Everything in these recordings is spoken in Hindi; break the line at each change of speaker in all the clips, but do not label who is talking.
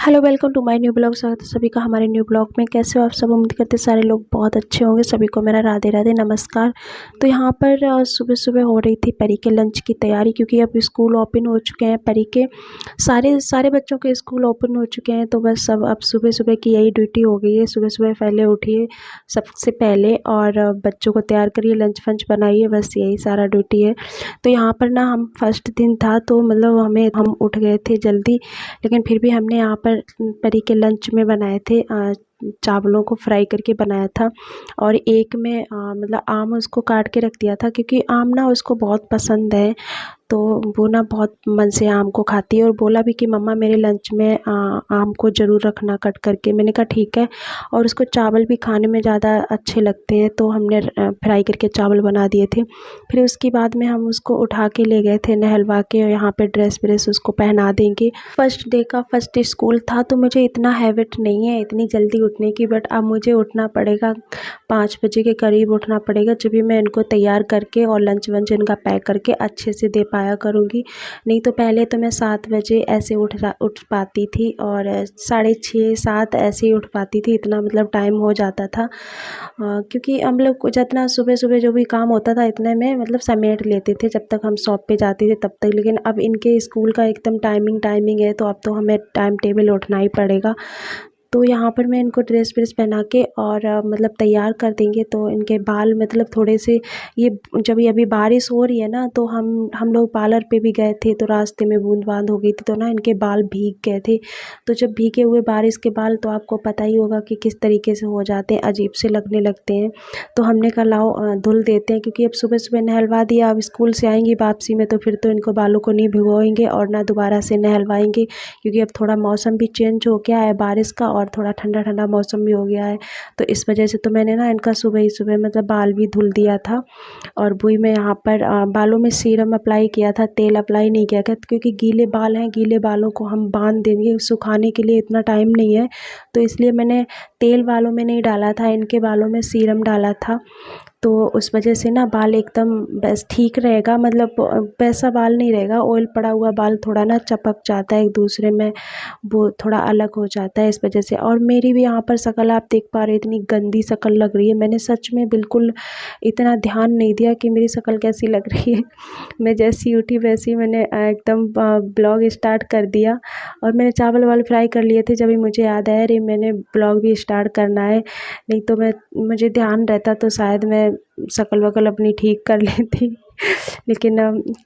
Hello, welcome to my new blog. स्वागत है सभी का हमारे न्यू ब्लॉग में। कैसे हो आप सब? उम्मीद करते सारे लोग बहुत अच्छे होंगे। सभी को मेरा राधे राधे नमस्कार। तो यहाँ पर सुबह सुबह हो रही थी परी के लंच की तैयारी, क्योंकि अब स्कूल ओपन हो चुके हैं। परी के सारे सारे बच्चों के स्कूल ओपन हो चुके हैं, तो बस अब सुबह सुबह की यही ड्यूटी हो गई है। सुबह सुबह पहले उठिए सबसे पहले और बच्चों को तैयार करिए, लंच फंच बनाइए, बस यही सारा ड्यूटी है। तो यहाँ पर ना हम फर्स्ट दिन था, तो मतलब हम उठ गए थे जल्दी, लेकिन फिर भी हमने यहाँ पर परी के लंच में बनाए थे चावलों को फ्राई करके बनाया था। और एक में मतलब आम उसको काट के रख दिया था, क्योंकि आम ना उसको बहुत पसंद है, तो वो ना बहुत मन से आम को खाती है। और बोला भी कि मम्मा मेरे लंच में आम को ज़रूर रखना कट करके। मैंने कहा ठीक है। और उसको चावल भी खाने में ज़्यादा अच्छे लगते हैं, तो हमने फ्राई करके चावल बना दिए थे। फिर उसके बाद में हम उसको उठा के ले गए थे नहलवा के, और यहाँ पे ड्रेस व्रेस उसको पहना देंगे। फर्स्ट डे का फर्स्ट स्कूल था, तो मुझे इतना हैबिट नहीं है इतनी जल्दी उठने की, बट अब मुझे उठना पड़ेगा। 5 बजे के करीब उठना पड़ेगा, जब भी मैं इनको तैयार करके और लंच वंच इनका पैक करके अच्छे से दे पाया करूँगी। नहीं तो पहले तो मैं 7 बजे ऐसे उठ पाती थी, और 6:30 7 ऐसे ही उठ पाती थी। इतना मतलब टाइम हो जाता था, क्योंकि हम लोग को जितना सुबह सुबह जो भी काम होता था इतने में मतलब समेट लेते थे जब तक हम शॉप पे जाते थे तब तक। लेकिन अब इनके स्कूल का एकदम टाइमिंग है, तो अब तो हमें टाइम टेबल उठना ही पड़ेगा। तो यहाँ पर मैं इनको ड्रेस व्रेस पहना के और मतलब तैयार कर देंगे, तो इनके बाल मतलब थोड़े से ये जब ये अभी बारिश हो रही है ना, तो हम लोग पार्लर पे भी गए थे, तो रास्ते में बूंद बांद हो गई थी, तो ना इनके बाल भीग गए थे। तो जब भीगे हुए बारिश के बाल, तो आपको पता ही होगा कि किस तरीके से हो जाते हैं, अजीब से लगने लगते हैं। तो हमने कहा लाओ धुल देते हैं, क्योंकि अब सुबह सुबह नहलवा दिया, अब स्कूल से आएंगी वापसी में, तो फिर तो इनको बालों को नहीं भिगोएंगे और ना दोबारा से नहलवाएंगे, क्योंकि अब थोड़ा मौसम भी चेंज हो गया है बारिश का, और थोड़ा ठंडा ठंडा मौसम भी हो गया है। तो इस वजह से तो मैंने ना इनका सुबह ही सुबह मतलब बाल भी धुल दिया था। और वही मैं यहाँ पर बालों में सीरम अप्लाई किया था, तेल अप्लाई नहीं किया था, क्योंकि गीले बाल हैं, गीले बालों को हम बांध देंगे, सुखाने के लिए इतना टाइम नहीं है, तो इसलिए मैंने तेल बालों में नहीं डाला था, इनके बालों में सीरम डाला था। तो उस वजह से ना बाल एकदम बस ठीक रहेगा, मतलब वैसा बाल नहीं रहेगा। ऑयल पड़ा हुआ बाल थोड़ा ना चपक जाता है एक दूसरे में, वो थोड़ा अलग हो जाता है इस वजह से। और मेरी भी यहाँ पर शक्ल आप देख पा रहे हो, इतनी गंदी शक्ल लग रही है। मैंने सच में बिल्कुल इतना ध्यान नहीं दिया कि मेरी शक्ल कैसी लग रही है। मैं जैसी उठी वैसे ही मैंने एकदम ब्लॉग स्टार्ट कर दिया, और मैंने चावल वावल फ्राई कर लिए थे, जब भी मुझे याद आया अरे मैंने ब्लॉग भी स्टार्ट करना है। नहीं तो मुझे ध्यान रहता तो शायद मैं शक्ल वक्ल अपनी ठीक कर लेती। लेकिन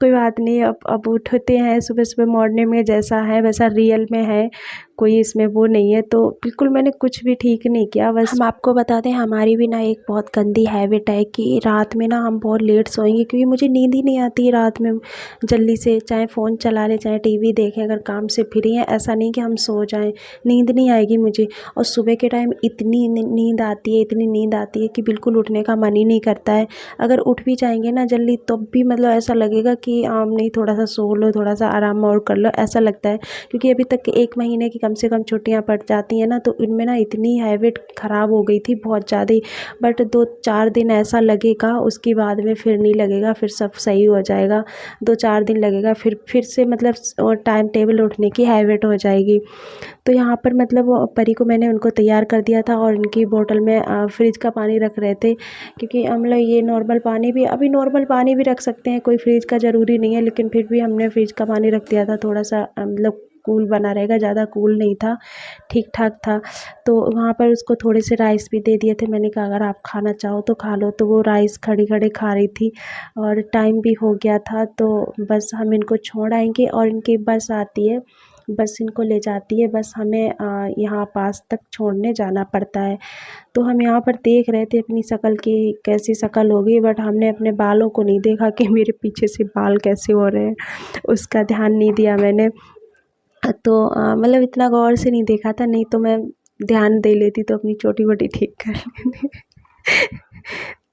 कोई बात नहीं, अब उठते हैं सुबह सुबह मॉर्निंग में, जैसा है वैसा रियल में है, कोई इसमें वो नहीं है। तो बिल्कुल मैंने कुछ भी ठीक नहीं किया। बस हम आपको बता दें, हमारी भी ना एक बहुत गंदी हैबिट है कि रात में ना हम बहुत लेट सोएंगे, क्योंकि मुझे नींद ही नहीं आती रात में जल्दी से। चाहे फ़ोन चला लें, चाहे टीवी देखें, अगर काम से फ्री हैं, ऐसा नहीं कि हम सो जाएं, नींद नहीं आएगी मुझे। और सुबह के टाइम इतनी नींद आती है, इतनी नींद आती है कि बिल्कुल उठने का मन ही नहीं करता है। अगर उठ भी जाएंगे ना जल्दी, तब भी मतलब ऐसा लगेगा कि नहीं थोड़ा सा सो लो, थोड़ा सा आराम और कर लो, ऐसा लगता है। क्योंकि अभी तक 1 महीने की कम से कम छुट्टियां पड़ जाती हैं ना, तो इनमें ना इतनी हैबिट ख़राब हो गई थी बहुत ज़्यादा ही। बट 2-4 दिन ऐसा लगेगा, उसके बाद में फिर नहीं लगेगा, फिर सब सही हो जाएगा। 2-4 दिन लगेगा, फिर से मतलब टाइम टेबल उठने की हैबिट हो जाएगी। तो यहाँ पर मतलब परी को मैंने उनको तैयार कर दिया था, और इनकी बोतल में फ्रिज का पानी रख रहे थे, क्योंकि हम लोग ये नॉर्मल पानी भी, अभी नॉर्मल पानी भी रख सकते हैं, कोई फ्रिज का ज़रूरी नहीं है, लेकिन फिर भी हमने फ्रिज का पानी रख दिया था। थोड़ा सा मतलब कूल बना रहेगा, ज़्यादा कूल नहीं था, ठीक ठाक था। तो वहाँ पर उसको थोड़े से राइस भी दे दिए थे। मैंने कहा अगर आप खाना चाहो तो खा लो, तो वो राइस खड़ी खड़े खा रही थी, और टाइम भी हो गया था। तो बस हम इनको छोड़ आएंगे, और इनकी बस आती है, बस इनको ले जाती है, बस हमें यहाँ पास तक छोड़ने जाना पड़ता है। तो हम यहाँ पर देख रहे थे अपनी शक्ल की कैसी शक्ल होगी, बट हमने अपने बालों को नहीं देखा कि मेरे पीछे से बाल कैसे हो रहे हैं, उसका ध्यान नहीं दिया मैंने। तो मतलब इतना गौर से नहीं देखा था, नहीं तो मैं ध्यान दे लेती तो अपनी छोटी मोटी ठीक कर लेती।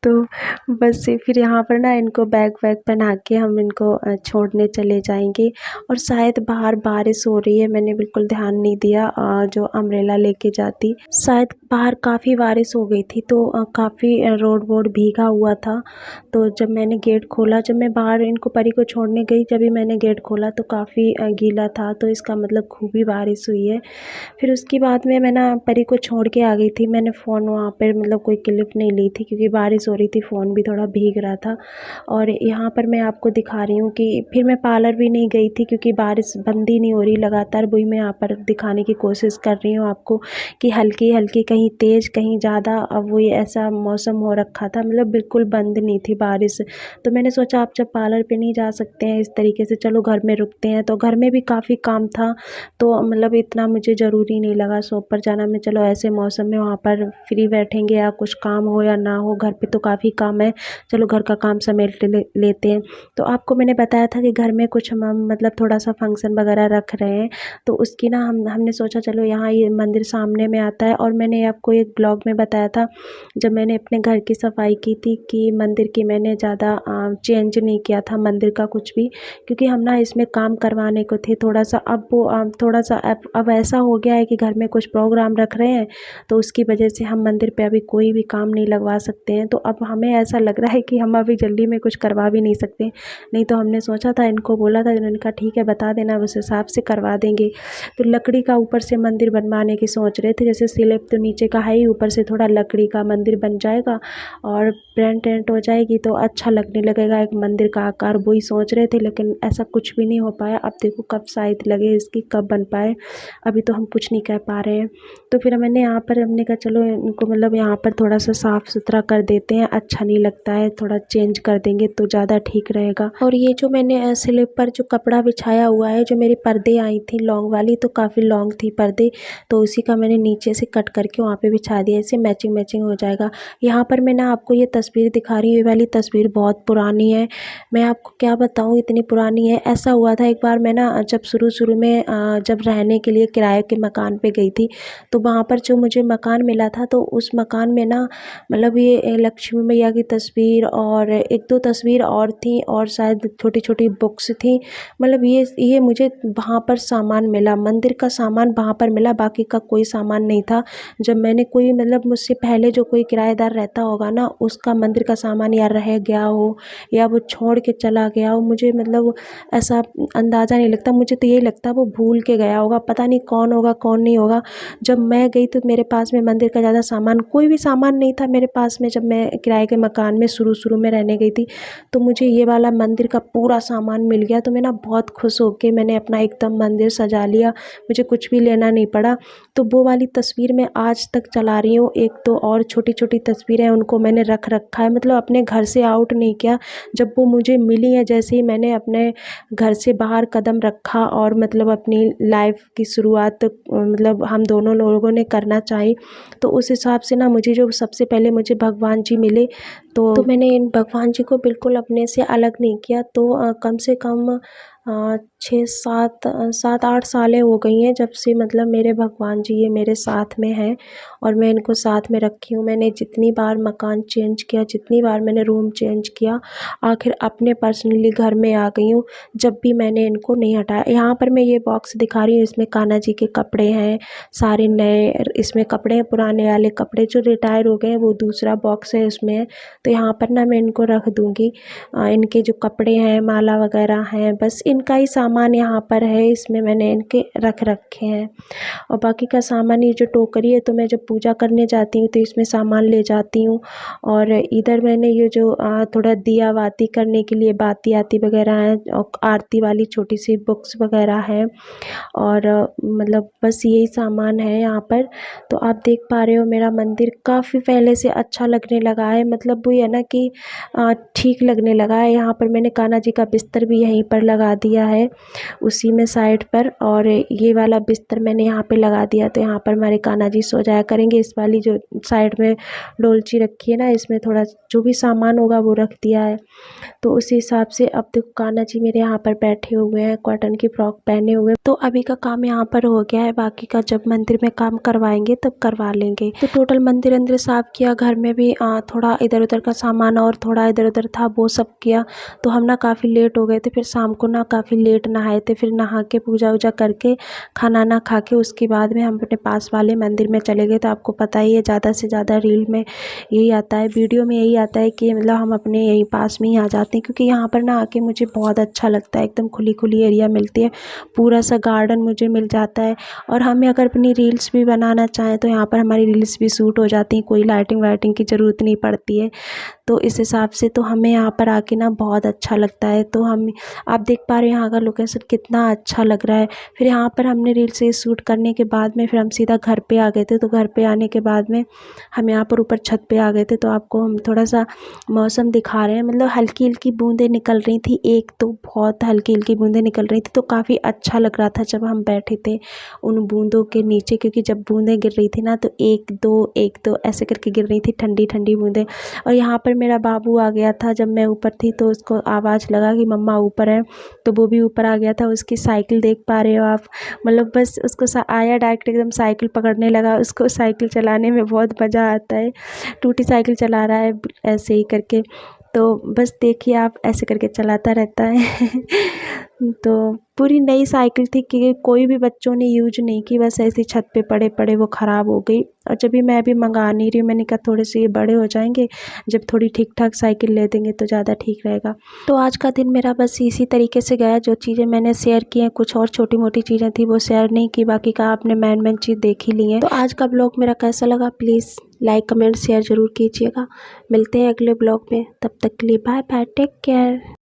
तो बस फिर यहाँ पर ना इनको बैग वैग पहना के हम इनको छोड़ने चले जाएंगे। और शायद बाहर बारिश हो रही है, मैंने बिल्कुल ध्यान नहीं दिया जो अम्ब्रेला लेके जाती। शायद बाहर काफ़ी बारिश हो गई थी तो काफ़ी रोड वोड भीगा हुआ था। तो जब मैंने गेट खोला, जब मैं बाहर इनको परी को छोड़ने गई, जब भी मैंने गेट खोला तो काफ़ी गीला था, तो इसका मतलब खूब ही बारिश हुई है। फिर उसके बाद में मैं ना परी को छोड़ के आ गई थी। मैंने फ़ोन वहाँ पर मतलब कोई क्लिप नहीं ली थी क्योंकि बारिश हो रही थी, फ़ोन भी थोड़ा भीग रहा था। और यहाँ पर मैं आपको दिखा रही हूँ कि फिर मैं पार्लर भी नहीं गई थी क्योंकि बारिश बंद ही नहीं हो रही लगातार। वही मैं यहाँ पर दिखाने की कोशिश कर रही हूँ आपको कि हल्की हल्की, कहीं तेज़ कहीं ज़्यादा, अब वही ऐसा मौसम हो रखा था, मतलब बिल्कुल बंद नहीं थी बारिश। तो मैंने सोचा आप जब पार्लर पे नहीं जा सकते हैं इस तरीके से, चलो घर में रुकते हैं। तो घर में भी काफ़ी काम था, तो मतलब इतना मुझे ज़रूरी नहीं लगा शॉप पर जाना। मैं चलो ऐसे मौसम में वहाँ पर फ्री बैठेंगे, या कुछ काम हो या ना हो, घर पे तो काफ़ी काम है, चलो घर का काम समेट लेते हैं। तो आपको मैंने बताया था कि घर में कुछ हम मतलब थोड़ा सा फंक्शन वगैरह रख रहे हैं, तो उसकी ना हमने सोचा चलो यहाँ ये मंदिर सामने में आता है। और मैंने आपको एक ब्लॉग में बताया था जब मैंने अपने घर की सफाई की थी कि मंदिर की मैंने ज़्यादा चेंज नहीं किया था मंदिर का कुछ भी, क्योंकि हम ना इसमें काम करवाने को थे थोड़ा सा। अब वो थोड़ा सा अब ऐसा हो गया है कि घर में कुछ प्रोग्राम रख रहे हैं, तो उसकी वजह से हम मंदिर पे अभी कोई भी काम नहीं लगवा सकते हैं। तो अब हमें ऐसा लग रहा है कि हम अभी जल्दी में कुछ करवा भी नहीं सकते। नहीं तो हमने सोचा था, इनको बोला था, इन्होंने कहा ठीक है बता देना, उस हिसाब से करवा देंगे। तो लकड़ी का ऊपर से मंदिर बनवाने की सोच रहे थे, जैसे स्लैब तो नीचे का है ही, ऊपर से थोड़ा लकड़ी का मंदिर बन जाएगा और पेंट वेंट हो जाएगी तो अच्छा लगने लगेगा एक मंदिर का आकार। वही सोच रहे थे, लेकिन ऐसा कुछ भी नहीं हो पाया। अब देखो कब शायद लगे इसकी, कब बन पाए, अभी तो हम कुछ नहीं कह पा रहे हैं। तो फिर मैंने यहाँ पर हमने कहा चलो इनको मतलब यहाँ पर थोड़ा सा साफ़ सुथरा कर देते हैं, अच्छा नहीं लगता है, थोड़ा चेंज कर देंगे तो ज़्यादा ठीक रहेगा। और ये जो मैंने स्लैब पर जो कपड़ा बिछाया हुआ है, जो मेरी पर्दे आई थी लॉन्ग वाली, तो काफ़ी लॉन्ग थी पर्दे, तो उसी का मैंने नीचे से कट करके वहाँ पे बिछा दिया, इससे मैचिंग मैचिंग हो जाएगा। यहाँ पर मैं ना आपको ये तस्वीर दिखा रही हूँ, ये वाली तस्वीर बहुत पुरानी है, मैं आपको क्या बताऊँ इतनी पुरानी है। ऐसा हुआ था एक बार, मैं ना जब शुरू में जब रहने के लिए किराए के मकान पे गई थी, तो वहाँ पर जो मुझे मकान मिला था, तो उस मकान में ना मतलब ये लक्ष्मी मैया की तस्वीर और एक दो तस्वीर और थी, और शायद छोटी छोटी बुक्स थी। मतलब ये मुझे वहाँ पर सामान मिला, मंदिर का सामान वहाँ पर मिला, बाकी का कोई सामान नहीं था। जब मैंने कोई मतलब मुझसे पहले जो कोई किराएदार रहता होगा ना, उसका मंदिर का सामान या रह गया हो या वो छोड़ के चला गया हो, मुझे मतलब ऐसा अंदाज़ा नहीं लगता। मुझे तो यही लगता है वो भूल के गया होगा, पता नहीं कौन होगा कौन नहीं होगा। जब मैं गई तो मेरे पास में मंदिर का ज़्यादा सामान, कोई भी सामान नहीं था मेरे पास में। जब मैं किराए के मकान में शुरू में रहने गई थी, तो मुझे ये वाला मंदिर का पूरा सामान मिल गया। तो मैं ना बहुत खुश होके मैंने अपना एकदम मंदिर सजा लिया, मुझे कुछ भी लेना नहीं पड़ा। तो वो वाली तस्वीर मैं आज तक चला रही हूँ। एक तो और छोटी छोटी तस्वीरें उनको मैंने रख रखा है, मतलब अपने घर से आउट नहीं किया। जब वो मुझे मिली है, जैसे ही मैंने अपने घर से बाहर कदम रखा और मतलब अपनी लाइफ की शुरुआत मतलब हम दोनों लोगों ने करना चाही, तो उस हिसाब से ना मुझे जो सबसे पहले मुझे भगवान जी मिले, तो मैंने इन भगवान जी को बिल्कुल अपने से अलग नहीं किया। तो कम से कम 7-8 सालें हो गई हैं जब से मतलब मेरे भगवान जी ये मेरे साथ में हैं, और मैं इनको साथ में रखी हूँ। मैंने जितनी बार मकान चेंज किया, जितनी बार मैंने रूम चेंज किया, आखिर अपने पर्सनली घर में आ गई हूँ जब भी मैंने इनको नहीं हटाया। यहाँ पर मैं ये बॉक्स दिखा रही हूँ, इसमें कान्हा जी के कपड़े हैं सारे नए, इसमें कपड़े हैं पुराने वाले कपड़े जो रिटायर हो गए हैं, वो दूसरा बॉक्स है उसमें है। तो यहाँ पर ना मैं इनको रख दूँगी। इनके जो कपड़े हैं, माला वगैरह हैं, बस इनका ही सामान यहाँ पर है, इसमें मैंने इनके रख रखे हैं। और बाकी का सामान, ये जो टोकरी है, तो मैं जब पूजा करने जाती हूँ तो इसमें सामान ले जाती हूँ। और इधर मैंने ये जो थोड़ा दिया बाती करने के लिए बाती आती वगैरह हैं, और आरती वाली छोटी सी बुक्स वगैरह हैं, और मतलब बस यही सामान है यहाँ पर। तो आप देख पा रहे हो मेरा मंदिर काफ़ी पहले से अच्छा लगने लगा है, मतलब वही है ना कि ठीक लगने लगा है। यहाँ पर मैंने कान्हा जी का बिस्तर भी यहीं पर लगा दिया है उसी में साइड पर। और ये वाला बिस्तर मैंने यहाँ पे लगा दिया, तो यहाँ पर हमारे कान्हा जी सो जाया करेंगे। इस वाली जो साइड में डोलची रखी है ना, इसमें थोड़ा जो भी सामान होगा वो रख दिया है। तो उसी हिसाब से अब देखो कान्हा जी मेरे यहाँ पर बैठे हुए हैं, कॉटन की फ्रॉक पहने हुए। तो अभी का काम यहाँ पर हो गया है, बाकी का जब मंदिर में काम करवाएंगे तब करवा लेंगे। तो टोटल मंदिर अंदर साफ किया, घर में भी थोड़ा इधर उधर का सामान और थोड़ा इधर उधर था वो सब किया। तो हम ना काफ़ी लेट हो गए थे, फिर शाम को ना काफ़ी लेट नहाए थे, फिर नहा के पूजा वूजा करके खाना ना खा के उसके बाद में हम अपने पास वाले मंदिर में चले गए। तो आपको पता ही है ज़्यादा से ज़्यादा रील में यही आता है, वीडियो में यही आता है कि मतलब हम अपने यहीं पास में ही आ जाते हैं, क्योंकि यहाँ पर ना आके मुझे बहुत अच्छा लगता है। एकदम खुली खुली एरिया मिलती है, पूरा सा गार्डन मुझे मिल जाता है। और हमें अगर अपनी रील्स भी बनाना चाहें तो यहाँ पर हमारी रील्स भी शूट हो जाती हैं, कोई लाइटिंग वाइटिंग की ज़रूरत नहीं पड़ती है। तो इस हिसाब से तो हमें यहाँ पर आके ना बहुत अच्छा लगता है। तो हम आप देख पा रहे हैं यहाँ का लोकेशन कितना अच्छा लग रहा है। फिर यहाँ पर हमने रील से शूट करने के बाद में फिर हम सीधा घर पे आ गए थे। तो घर पे आने के बाद में हम यहाँ पर ऊपर छत पे आ गए थे। तो आपको हम थोड़ा सा मौसम दिखा रहे हैं, मतलब हल्की हल्की बूंदें निकल रही थी, एक तो बहुत हल्की हल्की बूंदें निकल रही थी। तो काफ़ी अच्छा लग रहा था जब हम बैठे थे उन बूंदों के नीचे, क्योंकि जब बूंदें गिर रही थी ना तो एक दो ऐसे करके गिर रही थी, ठंडी ठंडी बूंदें। और यहाँ पर मेरा बाबू आ गया था जब मैं ऊपर थी, तो उसको आवाज़ लगा कि मम्मा ऊपर है, तो वो भी ऊपर आ गया था। उसकी साइकिल देख पा रहे हो आप, मतलब बस उसको आया डायरेक्ट एकदम साइकिल पकड़ने लगा। उसको साइकिल चलाने में बहुत मज़ा आता है, टूटी साइकिल चला रहा है ऐसे ही करके। तो बस देखिए आप, ऐसे करके चलाता रहता है तो पूरी नई साइकिल थी कि कोई भी बच्चों ने यूज नहीं की, बस ऐसी छत पे पड़े पड़े वो ख़राब हो गई। और जब भी मैं अभी मंगा नहीं रही हूँ, मैंने कहा थोड़े से ये बड़े हो जाएंगे, जब थोड़ी ठीक ठाक साइकिल ले देंगे तो ज़्यादा ठीक रहेगा। तो आज का दिन मेरा बस इसी तरीके से गया। जो चीज़ें मैंने शेयर की हैं, कुछ और छोटी मोटी चीज़ें थी वो शेयर नहीं की, बाकी का आपने मेन चीज़ देख ही ली है। तो आज का ब्लॉग मेरा कैसा लगा प्लीज़ लाइक कमेंट शेयर ज़रूर कीजिएगा। मिलते हैं अगले ब्लॉग में, तब तक के लिए बाय बाय, टेक केयर।